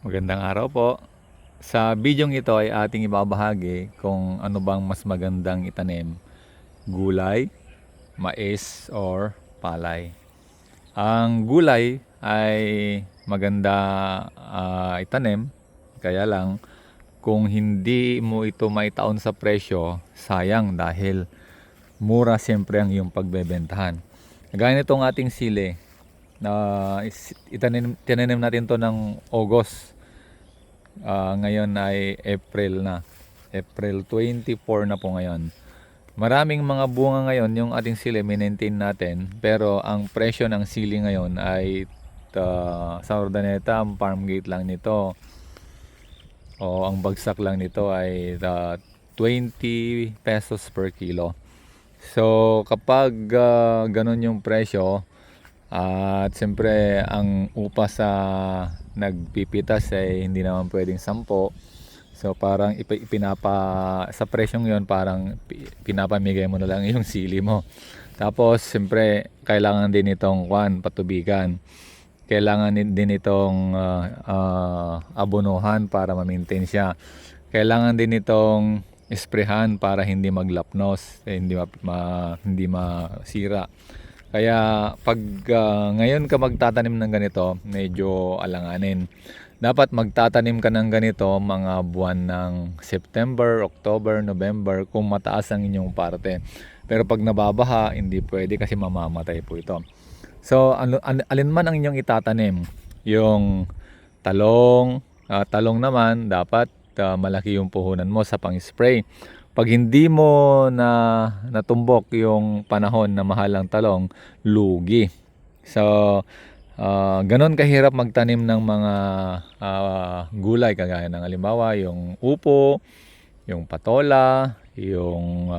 Magandang araw po. Sa bidyong ito ay ating ibabahagi kung ano bang mas magandang itanim, gulay, mais, or palay. Ang gulay ay maganda itanim, kaya lang kung hindi mo ito maitaon sa presyo, sayang dahil mura siyempre ang iyong pagbebentahan. Gaya nitong ating sili, na tinanim natin to ng August. Ngayon ay April na. April 24 na po ngayon. Maraming mga bunga ngayon yung ating sili maintain natin. Pero ang presyo ng sili ngayon ay sa Urdaneta, ang farm gate lang nito. O ang bagsak lang nito ay 20 pesos per kilo. So kapag ganun yung presyo, at siyempre ang upa sa nagpipitas ay hindi naman pwedeng 10. So parang sa presyong yon parang pinapamigay mo na lang yung sili mo. Tapos siyempre kailangan din itong patubigan. Kailangan din itong abonohan para ma-maintain siya. Kailangan din itong esprehan para hindi maglapnos, hindi masira. Kaya pag ngayon ka magtatanim ng ganito, medyo alanganin. Dapat magtatanim ka ng ganito mga buwan ng September, October, November kung mataas ang inyong parte. Pero pag nababaha, hindi pwede kasi mamamatay po ito. So alin man ang inyong itatanim, yung talong naman dapat malaki yung puhunan mo sa pang-spray. Pag hindi mo natumbok yung panahon na mahal ang talong, lugi. So, ganon kahirap magtanim ng mga gulay kagaya ng halimbawa yung upo, yung patola, yung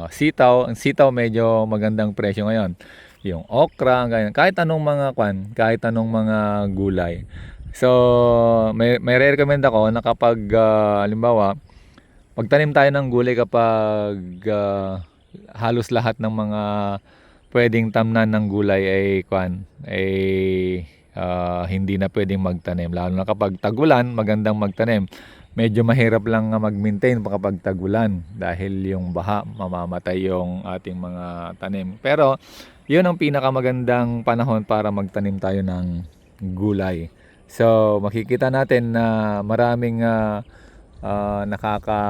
sitaw. Ang sitaw medyo magandang presyo ngayon. Yung okra, ganyan. Kahit anong mga gulay. So, may recommend ako na kapag halimbawa magtanim tayo ng gulay kapag halos lahat ng mga pwedeng tamnan ng gulay hindi na pwedeng magtanim. Lalo na kapag tagulan, magandang magtanim. Medyo mahirap lang mag-maintain kapag tagulan dahil yung baha, mamamatay yung ating mga tanim. Pero yun ang pinakamagandang panahon para magtanim tayo ng gulay. So makikita natin na maraming nakaka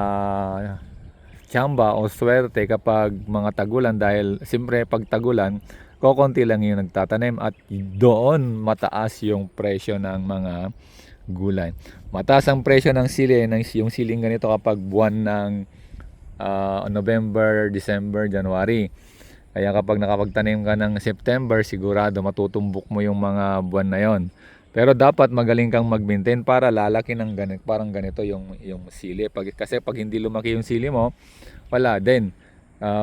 tsamba o swerte kapag mga tagulan dahil siyempre pag tagulan kokonti lang yung nagtatanim at doon mataas yung presyo ng mga gulay. Mataas ang presyo ng sili, yung siling ganito kapag buwan ng November, December, January. Kaya kapag nakapagtanim ka ng September, sigurado matutumbok mo yung mga buwan na yon. Pero dapat magaling kang mag-maintain para lalaki ng ganito, parang ganito yung sili. Kasi pag hindi lumaki yung sili mo, wala din.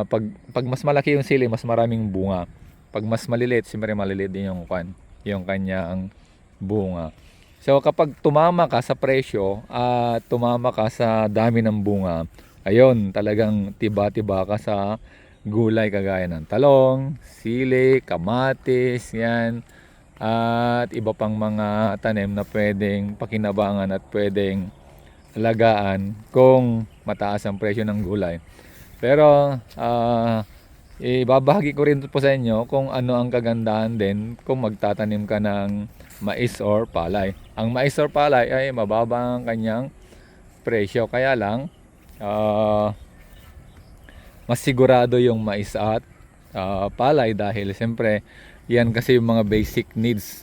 Pag mas malaki yung sili, mas maraming bunga. Pag mas maliliit, siyempre maliliit din yung kanyang bunga. So kapag tumama ka sa presyo at tumama ka sa dami ng bunga, ayun, talagang tiba-tiba ka sa gulay kagaya ng talong, sili, kamatis, yan. At iba pang mga tanim na pwedeng pakinabangan at pwedeng alagaan kung mataas ang presyo ng gulay. Pero ibabahagi ko rin po sa inyo kung ano ang kagandahan din kung magtatanim ka ng mais or palay. Ang mais or palay ay mababa ang kanyang presyo, kaya lang mas sigurado yung mais at palay dahil siyempre yan kasi yung mga basic needs,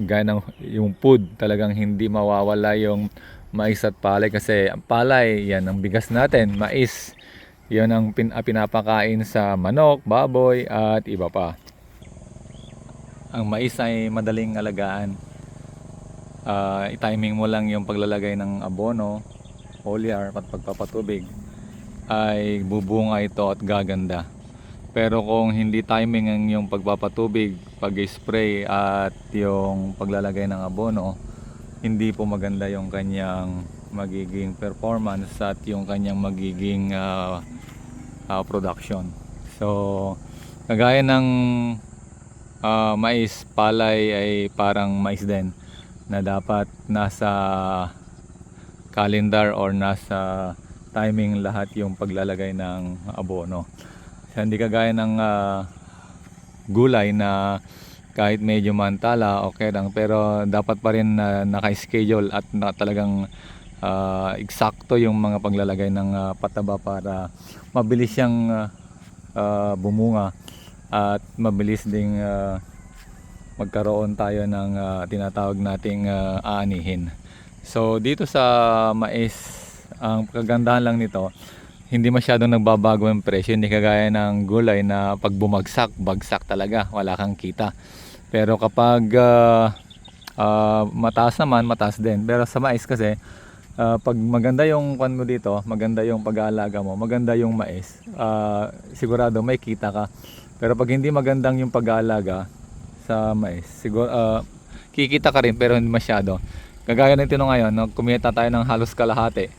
gaya ng yung food, talagang hindi mawawala yung mais at palay kasi ang palay yan ang bigas natin, mais yan ang pinapakain sa manok, baboy at iba pa. Ang mais ay madaling alagaan. I-timing mo lang yung paglalagay ng abono, foliar at pagpapatubig ay bubunga ito at gaganda. Pero kung hindi timing ang yung pagpapatubig, pag-spray at yung paglalagay ng abono, hindi po maganda yung kanyang magiging performance at yung kanyang magiging production. So kagaya ng mais, palay ay parang mais din. na dapat nasa calendar or nasa timing lahat yung paglalagay ng abono. So, hindi kagaya ng gulay na kahit medyo mantala okay lang, pero dapat pa rin naka-schedule at talagang eksakto yung mga paglalagay ng pataba para mabilis siyang bumunga at mabilis ding magkaroon tayo ng tinatawag nating aanihin. So dito sa mais, ang kagandahan lang nito, hindi masyadong nagbabago yung presyo, hindi kagaya ng gulay na pag bumagsak, bagsak talaga, wala kang kita. Pero kapag mataas naman, mataas din. Pero sa mais kasi, pag maganda yung kwan mo dito, maganda yung pag-aalaga mo, maganda yung mais, sigurado may kita ka. Pero pag hindi magandang yung pag-aalaga sa mais, siguro kikita ka rin pero hindi masyado. Kagaya ng tinong ngayon, no, kumita tayo ng halos kalahati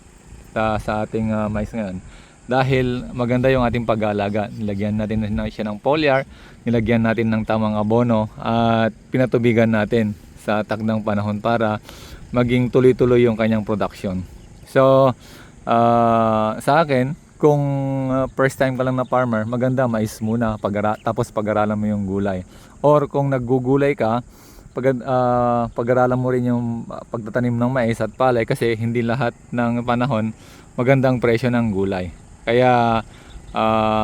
sa ating mais ngayon. Dahil maganda yung ating pag-aalaga, nilagyan natin siya ng foliar, nilagyan natin ng tamang abono at pinatubigan natin sa takdang panahon para maging tuloy-tuloy yung kanyang production. So sa akin, kung first time ka lang na farmer, maganda mais muna tapos pag-aralan mo yung gulay. Or kung naggugulay ka, pag-aralan mo rin yung pagtatanim ng mais at palay kasi hindi lahat ng panahon magandang presyo ng gulay. Kaya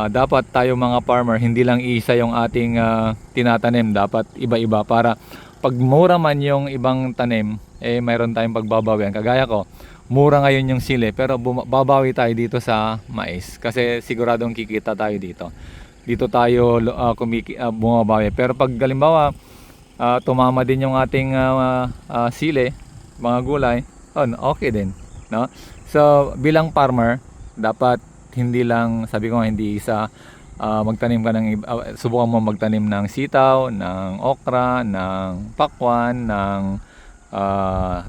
dapat tayo mga farmer, hindi lang isa yung ating tinatanim, dapat iba-iba para pag mura man yung ibang tanim, mayroon tayong pagbabawian. Kagaya ko, mura ngayon yung sili pero babawi tayo dito sa mais kasi siguradong kikita tayo dito. Dito tayo bumabawi. Pero pag halimbawa tumama din yung ating sili, mga gulay, okay din, no? So bilang farmer, dapat hindi lang, sabi ko nga, hindi isa magtanim ka ng subukan mo magtanim ng sitaw, ng okra, ng pakwan, ng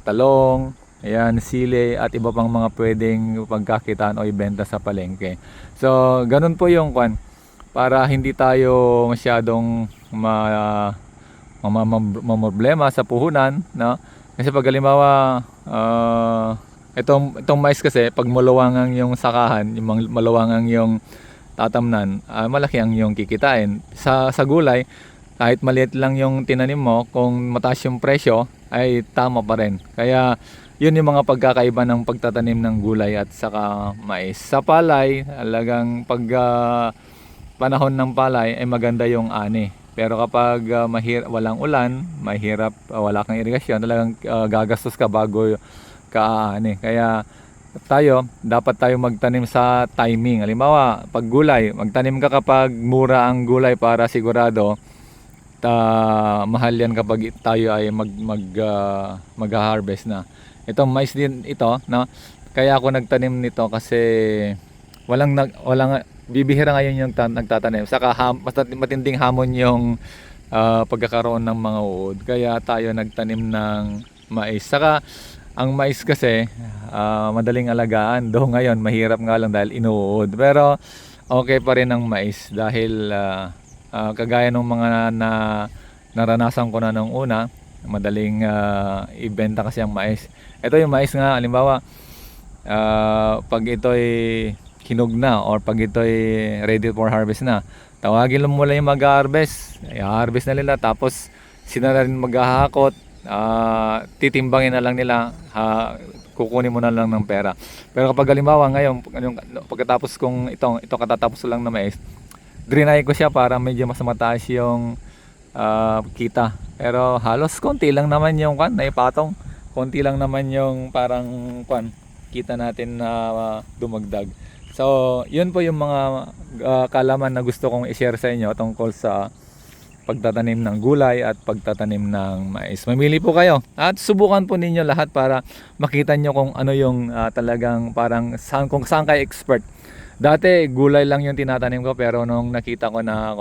talong, ayan, sili at iba pang mga pwedeng pagkakitaan o ibenta sa palengke. So ganun po yung kwan, para hindi tayo masyadong problema sa puhunan, no? Kasi pag halimbawa itong mais kasi, pag maluwangang yung sakahan, yung maluwangang yung tatamnan, malaki ang yung kikitain. Sa gulay, kahit maliit lang yung tinanim mo, kung mataas yung presyo, ay tama pa rin. Kaya yun yung mga pagkakaiba ng pagtatanim ng gulay at saka mais. Sa palay, talagang pag panahon ng palay ay maganda yung ani. Pero kapag walang ulan, mahirap, wala kang irigasyon, talagang gagastos ka bago kaani. Kaya dapat tayo magtanim sa timing. Halimbawa, pag gulay, magtanim ka kapag mura ang gulay para sigurado mahal yan kapag tayo ay mag-harvest na. Itong mais din ito, no? Kaya ako nagtanim nito kasi walang bibihira ngayon yung nagtatanim. Saka matinding hamon yung pagkakaroon ng mga uod. Kaya tayo nagtanim ng mais. Saka ang mais kasi madaling alagaan. Though ngayon mahirap nga lang dahil inuud. Pero okay pa rin ang mais dahil kagaya ng mga naranasan ko na nung una, madaling ibenta kasi ang mais. Ito yung mais nga, halimbawa pag ito'y hinog na or pag ito'y ready for harvest na, tawagin lang mula yung mag-harvest. I-harvest na nila tapos sila na rin maghahakot. Titimbangin na lang nila, kukunin mo na lang ng pera. Pero kapag halimbawa ngayon, pagkatapos kong ito katatapos lang na mais, drinay ko siya para medyo mas mataas yung kita. Pero halos konti lang naman yung naipatong. Konti lang naman yung parang kita natin na dumagdag. So yun po yung mga kalaman na gusto kong i-share sa inyo tungkol sa pagtatanim ng gulay at pagtatanim ng mais. Mamili po kayo at subukan po ninyo lahat para makita nyo kung ano yung talagang parang kung saan kayo expert. Dati gulay lang yung tinatanim ko, pero nung nakita ko na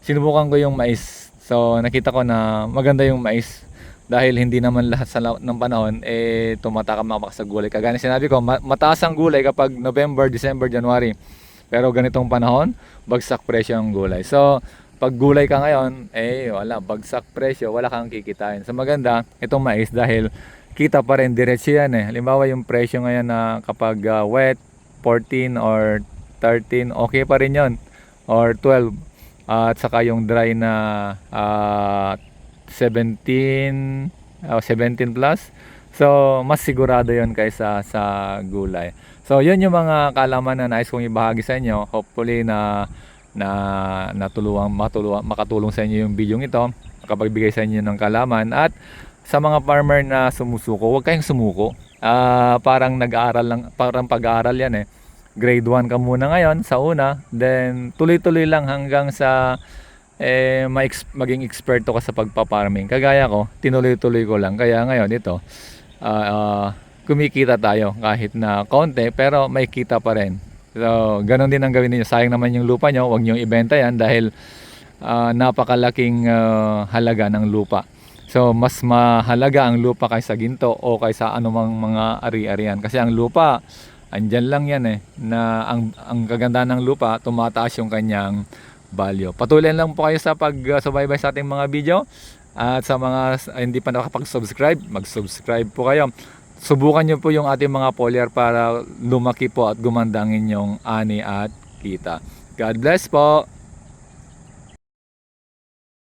sinubukan ko yung mais. So nakita ko na maganda yung mais dahil hindi naman lahat ng panahon tumatakam sa gulay. Kagaya sinabi ko, mataas ang gulay kapag November, December, January. Pero ganitong panahon, bagsak presyo ang gulay. So pag gulay ka ngayon, wala, bagsak presyo, wala kang kikitain. So maganda itong mais dahil kita pa rin diretso yan eh. Halimbawa yung presyo ngayon na kapag wet 14 or 13, okay pa rin yon, or 12. At saka yung dry na 17 17 plus. So mas sigurado yon kaysa sa gulay. So yun yung mga kaalaman na nais kong ibahagi sa inyo. Hopefully makatulong sa inyo yung video ito, makapagbigay sa inyo ng kaalaman. At sa mga farmer na sumusuko, huwag kayong sumuko. Parang nag-aaral lang, parang pag-aaral yan eh. Grade 1 ka muna ngayon sa una, then tuloy-tuloy lang hanggang sa maging eksperto ka sa pagpa-farming. Kagaya ko, tinuloy-tuloy ko lang. Kaya ngayon ito, kumikita tayo kahit na konti, pero may kita pa rin. So, ganun din ang gawin niyo. Sayang naman yung lupa nyo, huwag nyo ibenta yan dahil napakalaking halaga ng lupa. So, mas mahalaga ang lupa kaysa ginto o kaysa anumang mga ari-arian. Kasi ang lupa, andyan lang yan eh, na ang kaganda ng lupa, tumataas yung kanyang value. Patuloy lang po kayo sa pagsubaybay sa ating mga video. At sa mga hindi pa nakapag-subscribe, mag-subscribe po kayo. Subukan nyo po yung ating mga foliar para lumaki po at gumanda ang inyong ani at kita. God bless po!